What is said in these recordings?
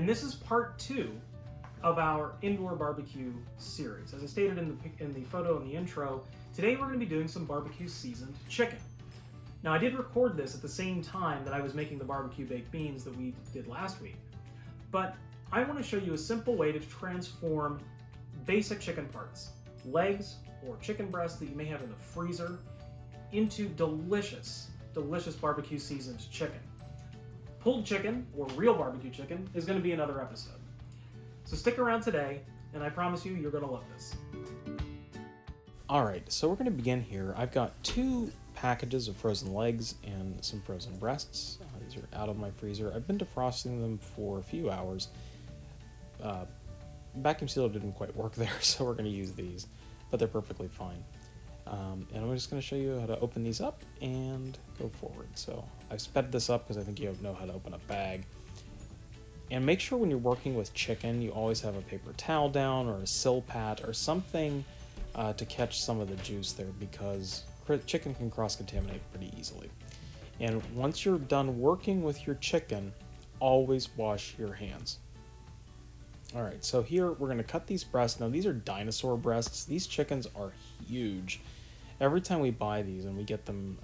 and this is part 2 of our indoor barbecue series. As I stated in the photo in the intro, today we're going to be doing some barbecue seasoned chicken. Now I did record this at the same time that I was making the barbecue baked beans that we did last week, but I want to show you a simple way to transform basic chicken parts, legs or chicken breasts that you may have in the freezer, into delicious barbecue seasoned chicken. Pulled chicken, or real barbecue chicken, is going to be another episode. So stick around today, and I promise you, you're going to love this. Alright, so we're going to begin here. I've got 2 packages of frozen legs and some frozen breasts. These are out of my freezer. I've been defrosting them for a few hours. Vacuum sealer didn't quite work there, so we're going to use these, but they're perfectly fine. And I'm just going to show you how to open these up and go forward. So I've sped this up because I think you know how to open a bag. And make sure when you're working with chicken, you always have a paper towel down or a Silpat or something to catch some of the juice there, because chicken can cross-contaminate pretty easily. And once you're done working with your chicken, always wash your hands. Alright, so here we're going to cut these breasts. Now these are dinosaur breasts. These chickens are huge. Every time we buy these, and we get them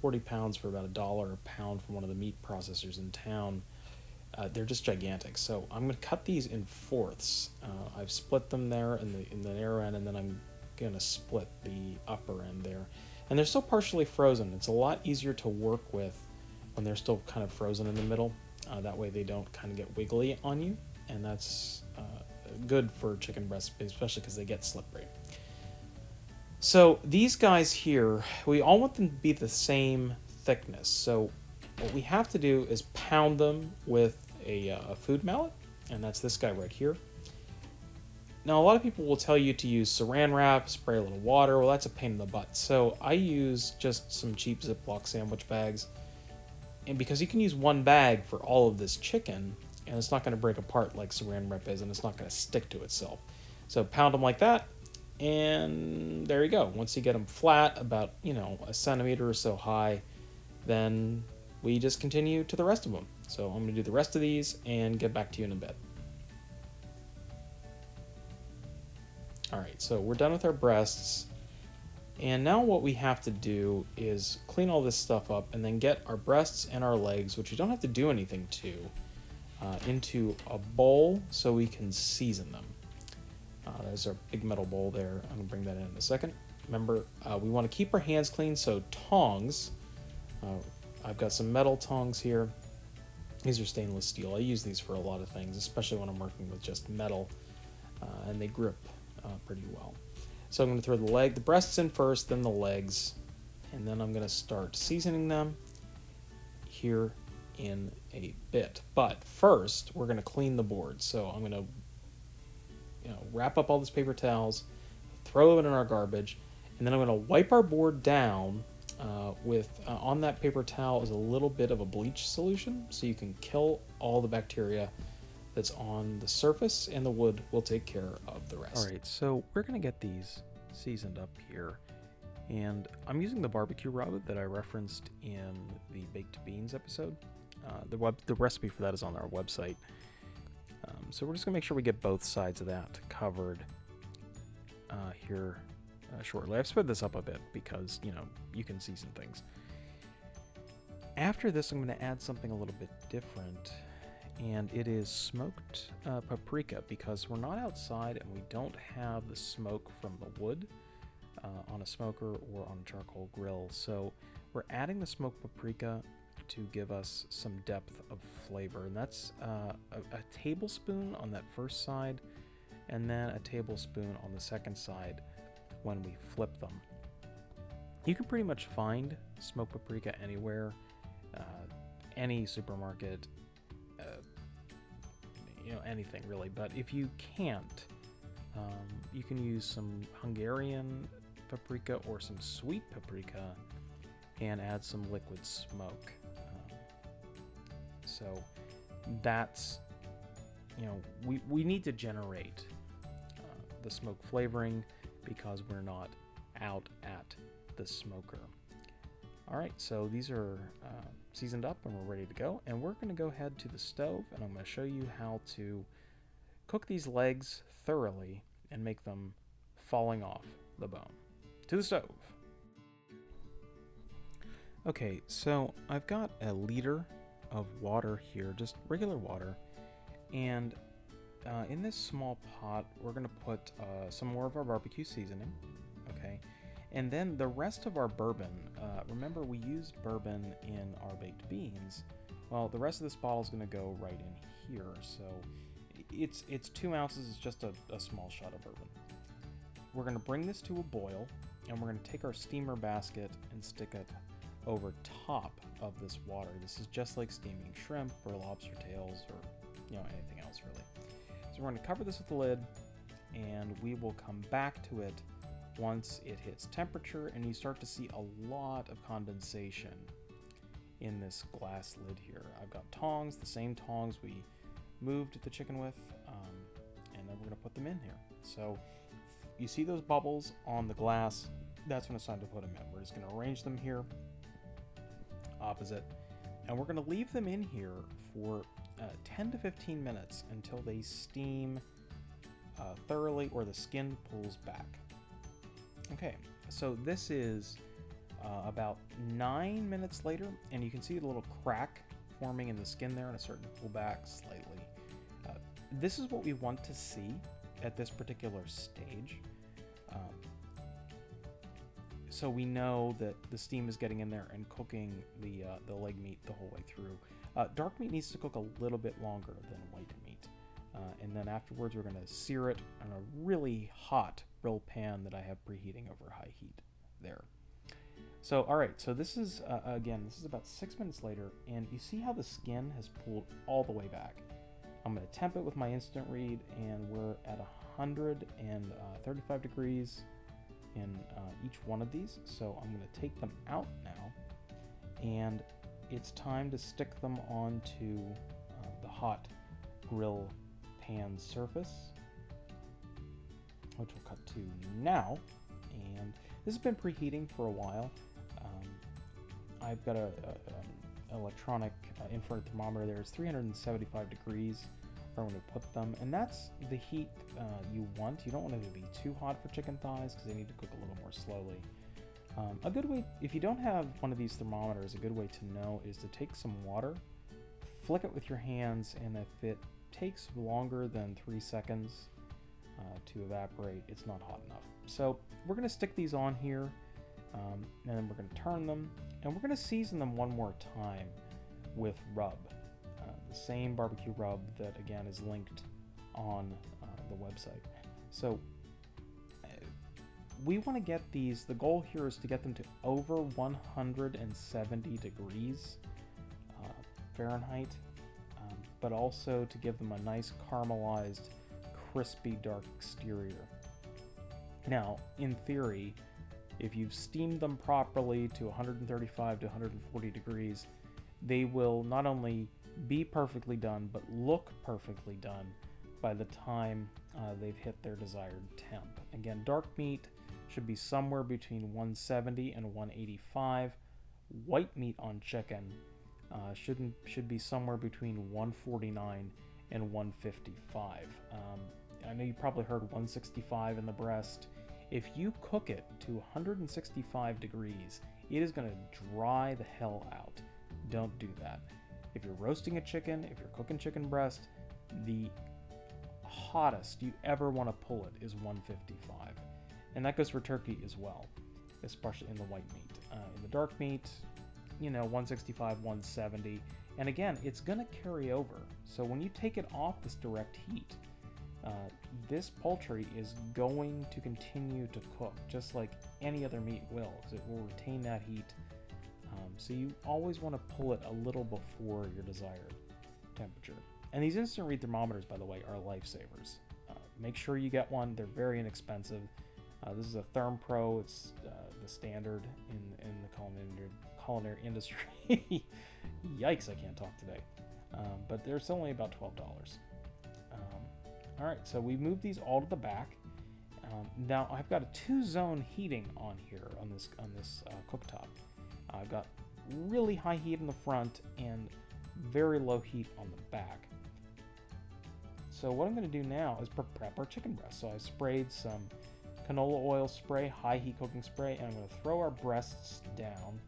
40 pounds for about $1 a pound from one of the meat processors in town, they're just gigantic. So I'm going to cut these in fourths. I've split them there in the narrow end, and then I'm going to split the upper end there. And they're still partially frozen. It's a lot easier to work with when they're still kind of frozen in the middle. That way they don't kind of get wiggly on you, and that's good for chicken breasts, especially because they get slippery. So these guys here, we all want them to be the same thickness. So what we have to do is pound them with a food mallet, and that's this guy right here. Now a lot of people will tell you to use saran wrap, spray a little water. Well, that's a pain in the butt. So I use just some cheap Ziploc sandwich bags, and because you can use one bag for all of this chicken, and it's not going to break apart like saran wrap is, and it's not going to stick to itself. So pound them like that, and there you go. Once you get them flat, about a centimeter or so high, then we just continue to the rest of them. So I'm going to do the rest of these and get back to you in a bit. Alright, so we're done with our breasts, and now what we have to do is clean all this stuff up and then get our breasts and our legs, which we don't have to do anything to, into a bowl so we can season them. There's our big metal bowl there. I'm going to bring that in a second. Remember, we want to keep our hands clean, so tongs. I've got some metal tongs here. These are stainless steel. I use these for a lot of things, especially when I'm working with just metal, and they grip pretty well. So I'm going to throw the breasts in first, then the legs, and then I'm going to start seasoning them here in a bit. But first, we're going to clean the board. So I'm going to wrap up all these paper towels, throw them in our garbage, and then I'm going to wipe our board down with on that paper towel is a little bit of a bleach solution, so you can kill all the bacteria that's on the surface, and the wood will take care of the rest. Alright, so we're going to get these seasoned up here, and I'm using the barbecue rub that I referenced in the baked beans episode. The recipe for that is on our website. So we're just going to make sure we get both sides of that covered here shortly. I've sped this up a bit because, you can season things. After this, I'm going to add something a little bit different, and it is smoked paprika, because we're not outside and we don't have the smoke from the wood on a smoker or on a charcoal grill. So we're adding the smoked paprika to give us some depth of flavor, and that's a tablespoon on that first side, and then a tablespoon on the second side when we flip them. You can pretty much find smoked paprika anywhere, any supermarket, anything really. But if you can't, you can use some Hungarian paprika or some sweet paprika and add some liquid smoke. So that's, we need to generate the smoke flavoring because we're not out at the smoker. All right, so these are seasoned up and we're ready to go. And we're going to go ahead to the stove and I'm going to show you how to cook these legs thoroughly and make them falling off the bone. To the stove. Okay, so I've got a liter of water here, just regular water. And in this small pot, we're going to put some more of our barbecue seasoning. Okay. And then the rest of our bourbon, remember we used bourbon in our baked beans. Well, the rest of this bottle is going to go right in here. So it's 2 ounces, it's just a small shot of bourbon. We're going to bring this to a boil, and we're going to take our steamer basket and stick it over top of this water. This is just like steaming shrimp or lobster tails or anything else really. So we're going to cover this with the lid, and we will come back to it once it hits temperature and you start to see a lot of condensation in this glass lid here. I've got tongs, the same tongs we moved the chicken with, and then we're going to put them in here. So you see those bubbles on the glass, that's when it's time to put them in. We're just going to arrange them here opposite, and we're going to leave them in here for 10 to 15 minutes until they steam thoroughly or the skin pulls back. Okay, so this is about 9 minutes later, and you can see the little crack forming in the skin there and it's starting to pull back slightly. This is what we want to see at this particular stage. So we know that the steam is getting in there and cooking the leg meat the whole way through. Dark meat needs to cook a little bit longer than white meat. And then afterwards we're going to sear it on a really hot grill pan that I have preheating over high heat there. So alright, so this is, again, this is about 6 minutes later, and you see how the skin has pulled all the way back. I'm going to temp it with my instant read, and we're at 135 degrees in each one of these. So I'm going to take them out now, and it's time to stick them onto the hot grill pan surface, which we'll cut to now. And this has been preheating for a while. I've got an electronic infrared thermometer there. It's 375 degrees where I'm going to put them, and that's the heat you want. You don't want it to be too hot for chicken thighs because they need to cook a little more slowly. A good way, if you don't have one of these thermometers, a good way to know is to take some water, flick it with your hands, and if it takes longer than 3 seconds to evaporate, it's not hot enough. So we're going to stick these on here, and then we're going to turn them, and we're going to season them one more time with rub, the same barbecue rub that again is linked on the website. So we want to get these, the goal here is to get them to over 170 degrees Fahrenheit, but also to give them a nice caramelized, crispy, dark exterior. Now, in theory, if you've steamed them properly to 135 to 140 degrees, they will not only be perfectly done, but look perfectly done by the time they've hit their desired temp. Again, dark meat should be somewhere between 170 and 185. White meat on chicken should be somewhere between 149 and 155. I know you probably heard 165 in the breast. If you cook it to 165 degrees, it is going to dry the hell out. Don't do that. If you're roasting a chicken, if you're cooking chicken breast, the hottest you ever want to pull it is 155. And that goes for turkey as well, especially in the white meat. In the dark meat, 165, 170. And again, it's going to carry over. So when you take it off this direct heat, this poultry is going to continue to cook just like any other meat will, because it will retain that heat. So you always want to pull it a little before your desired temperature. And these instant read thermometers, by the way, are lifesavers. Make sure you get one. They're very inexpensive. This is a Therm Pro. It's the standard in the culinary industry. Yikes, I can't talk today. But they're still only about $12. All right, so we moved these all to the back. Now I've got a 2-zone heating on here on this cooktop. I've got really high heat in the front and very low heat on the back. So what I'm going to do now is prep our chicken breast. So I sprayed some canola oil spray, high heat cooking spray, and I'm going to throw our breasts down.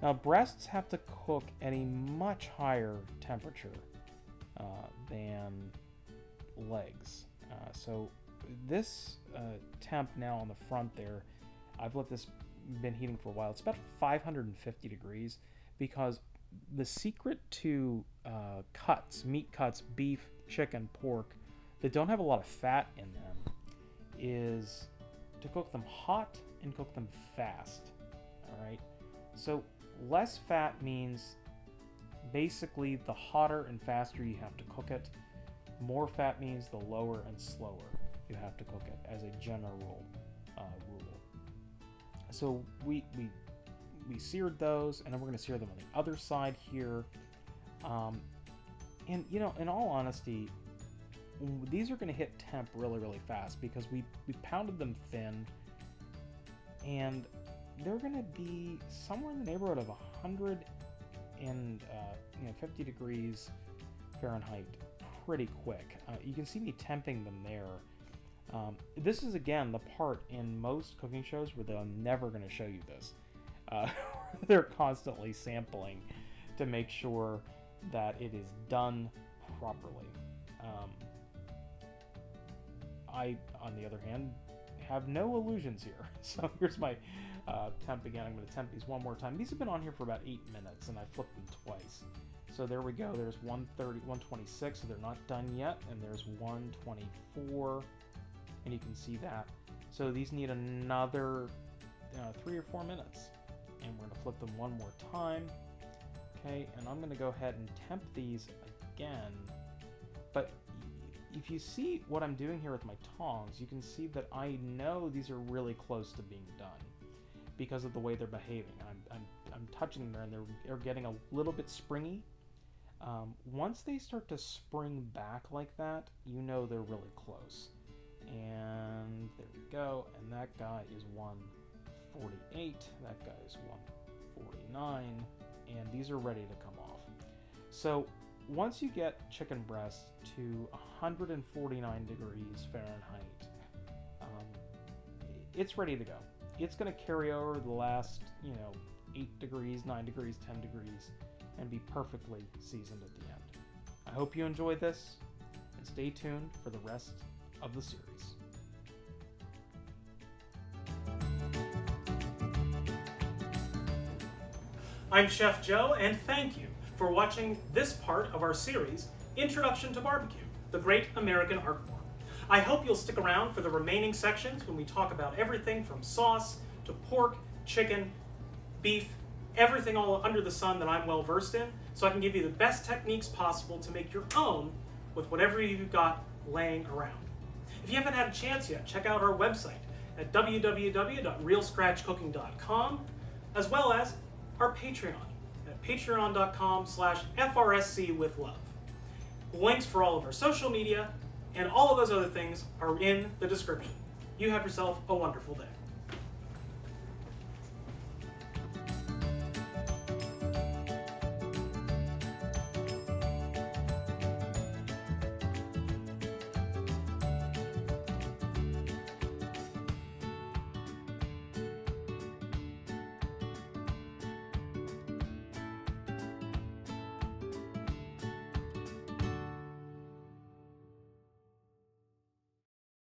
Now breasts have to cook at a much higher temperature than legs. So this temp now on the front there, I've let this been heating for a while. It's about 550 degrees because the secret to cuts, meat cuts, beef, chicken, pork, that don't have a lot of fat in them is to cook them hot and cook them fast. All right. So less fat means basically the hotter and faster you have to cook it. More fat means the lower and slower you have to cook it as a general rule. So we seared those, and then we're going to sear them on the other side here. And you know, in all honesty, these are going to hit temp really, really fast because we pounded them thin, and they're going to be somewhere in the neighborhood of 150 degrees Fahrenheit pretty quick. You can see me temping them there. This is, again, the part in most cooking shows where they're never going to show you this. They're constantly sampling to make sure that it is done properly. I, on the other hand, have no illusions here. So here's my temp again. I'm going to temp these one more time. These have been on here for about 8 minutes, and I flipped them twice. So there we go. There's 130, 126, so they're not done yet, and there's 124. And you can see that. So these need another 3 or 4 minutes. And we're going to flip them one more time. Okay, and I'm going to go ahead and temp these again. But if you see what I'm doing here with my tongs, you can see that I know these are really close to being done because of the way they're behaving. I'm touching them, and they're getting a little bit springy. Once they start to spring back like that, you know they're really close. And there we go, and that guy is 148, that guy is 149, and these are ready to come off. So once you get chicken breast to 149 degrees Fahrenheit, it's ready to go. It's going to carry over the last, 8 degrees, 9 degrees, 10 degrees, and be perfectly seasoned at the end. I hope you enjoyed this, and stay tuned for the rest of the series. I'm Chef Joe, and thank you for watching this part of our series, Introduction to Barbecue, the Great American Art Form. I hope you'll stick around for the remaining sections when we talk about everything from sauce to pork, chicken, beef, everything all under the sun that I'm well versed in, so I can give you the best techniques possible to make your own with whatever you've got laying around. If you haven't had a chance yet, check out our website at www.realscratchcooking.com, as well as our Patreon at patreon.com/FRSCwithlove. Links for all of our social media and all of those other things are in the description. You have yourself a wonderful day.